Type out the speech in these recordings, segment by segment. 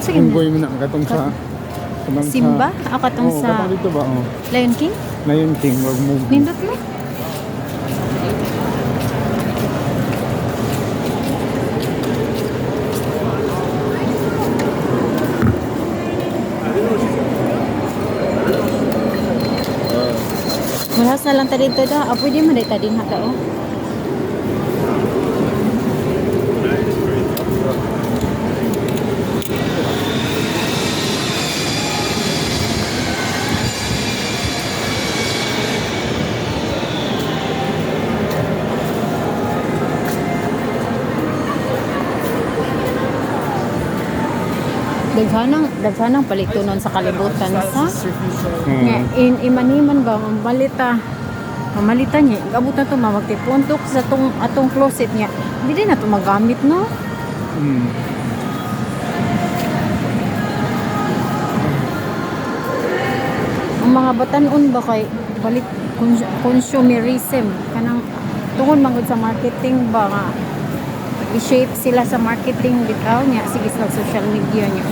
Sige na. Unggoy mo na katong sa Simba? O katong oh, sa katong dito ba? Oh. Lion King? Lion King, wag mo. Nindot mo? Malahas na lang tadi dito da. Pwede man dito din hata oh. Daghanang palitunon sa kalibutan sa nga imaniman ba mamalita niya abot na to magtipuntok sa atong closet niya hindi na to magamit no. Ang mga batanon ba kay balit consumerism kanang tungod mangod sa marketing ba nga i-shape sila sa marketing bitaw niya sige sa social media niya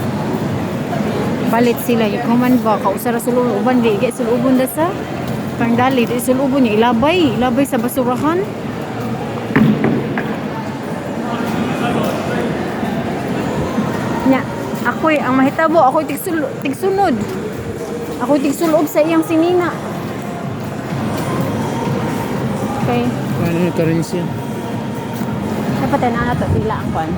balit sila yung kuman ba kausara suluban di sulubon da sa pangdali di sulubon niya ilabay sa basurahan nya ako'y ang mahitabo ako'y tigsunod ako'y tigsulob sa iyang sinina okay ano yung currency yan? dapat na to tila ang kwan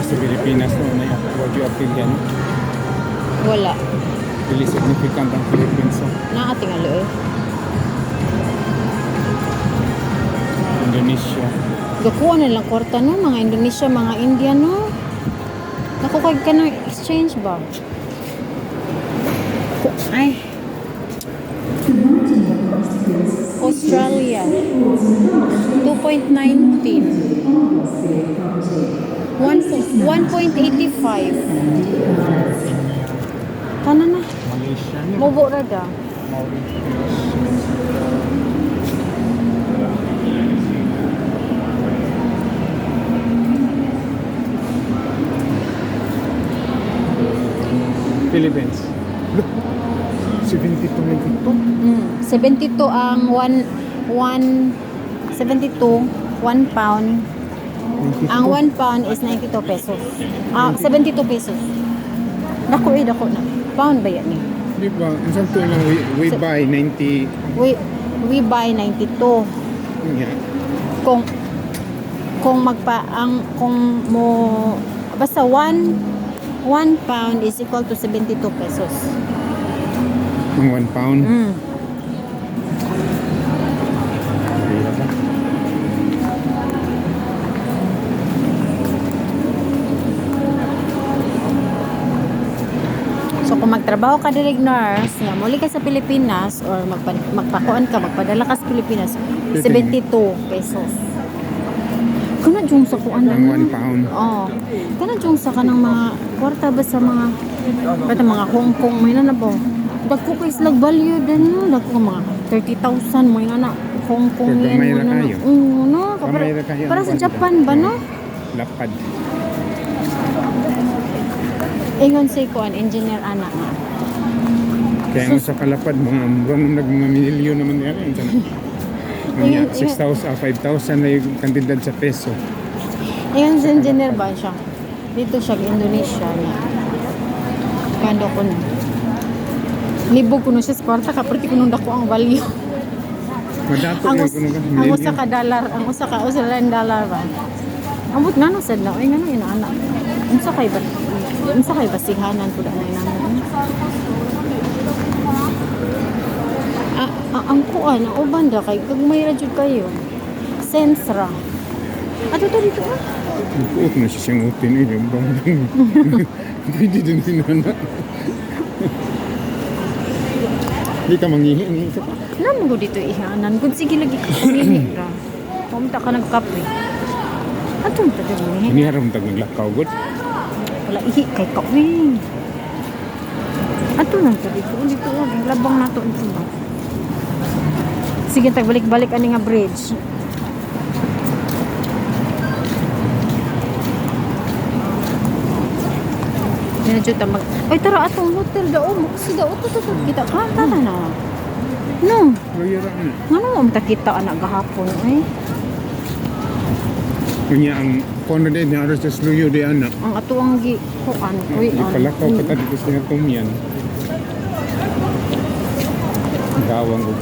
Sa Pilipinas no, na wag yung appeal yan. wala Really significant ang Philippines. So. naating alo Indonesia. gakuha na lang kwarta no mga Indonesia mga Indian no nakukag ka ng exchange ba ay Australia 2.19 1.85 kana na Malaysia. mubo rada Philippines. Look. 72 72 ang 72 1 pound. Ang 1 pound is 92 pesos. 72 pesos. Dako na. Pound ba yan eh? Di ba? Isang to lang we buy 90. We buy 92. Yeah. Kung mo basta 1 pound is equal to 72 pesos. Ang 1 pound. So kung magtrabaho ka direct nurse, nga muli ka sa Pilipinas or magpakuan ka, magpadala ka sa Pilipinas, 72 pesos. Kana jung sa kuan Ang 1 pound. Oh. Kana jung sa kanang mga kwarta ba sa mga Hong Kong may na ba? Dagko kay slag value din no, dagko mga 30,000 may na Hong Kong yen Gamay mo ra na. kayo. No, Gamay ra kayo. para sa Japan ba no? Lapad. Ingon si kuan engineer ana nga. Kaya nga sa kalapad, mga nagmamilyo naman yan. Mga 6,000, 5,000 na yung kantidad sa peso. Ingon si engineer ba siya? Dito siya Indonesia na. Kando ko na. Libog ko na siya sa kwarta kapag ko nung dako ang value. Madato ang yung usa ka dollar, ang usa ka Australian dollar ba? Ambot na sad na, ay nga na inaana. Unsa kay basihanan ko na naman. Ang kuan, ang uban da kay gagmay ra jud kayo. Sensra. Ato to dito ah. Buot na siya siyang utin eh. Pwede din sinana. Hindi ka manghihi. Naman ko dito ihanan. Kung sige lagi ka pumili ra. Pumunta ka nagkape. Atong tayo mo Ini haram tag naglakaw god. wala ihi kay kawin. Ato lang tayo dito. Dito labang nato ito ba. Sige, tagbalik-balik ani nga bridge. Dinajuta mag... Ay, tara atong hotel daw. Kasi daw, ito. Kita ka, tara na. No. Luyo ra na. Ano mo kita anak gahapon, eh? Kunya ang kono din na aros just luyo di ana. Ang ato ang kuan. Uy, Di palakaw ka ta dito sa tumyan. Gawang ugo.